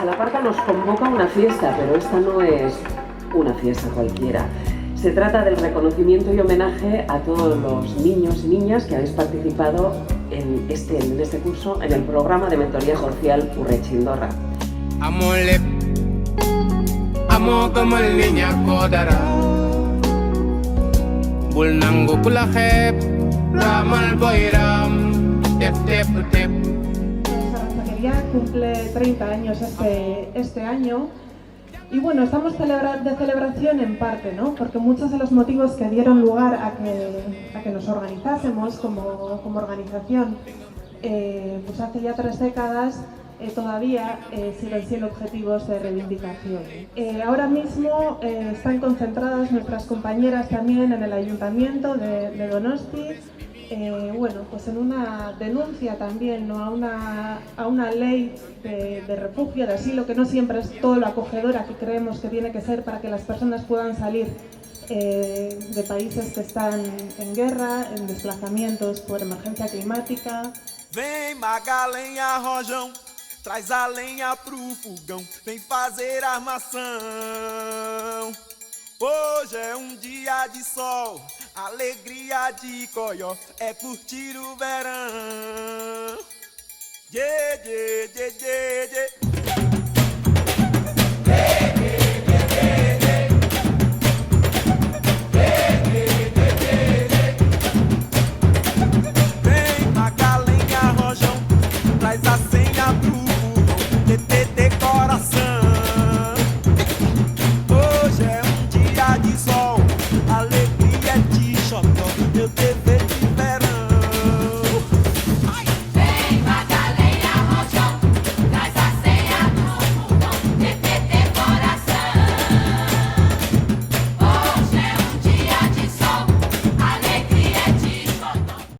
La Parca nos convoca a una fiesta, pero esta no es una fiesta cualquiera. Se trata del reconocimiento y homenaje a todos los niños y niñas que habéis participado en este curso en el programa de mentoría social Urrechindorra. Amole, amo como el niña kodara. Bulnango kulahep, ramal boiram, tep tep tep. Arrazakeria cumple 30 años este año. Y bueno, estamos de celebración en parte, ¿no? Porque muchos de los motivos que dieron lugar a que nos organizásemos como organización, pues hace ya 3 décadas, todavía siguen siendo objetivos de reivindicación. Ahora mismo están concentradas nuestras compañeras también en el Ayuntamiento de Donosti, bueno, pues en una denuncia también, ¿no? a una ley de refugio, de asilo, que no siempre es todo lo acogedora que creemos que tiene que ser para que las personas puedan salir de países que están en guerra, en desplazamientos por emergencia climática. Vem Magalenha Rojão, traz a lenha pro fogão, vem fazer armação. Hoje é dia de sol, alegria de coió, é curtir o verão. Ye, ye, ye, ye, ye.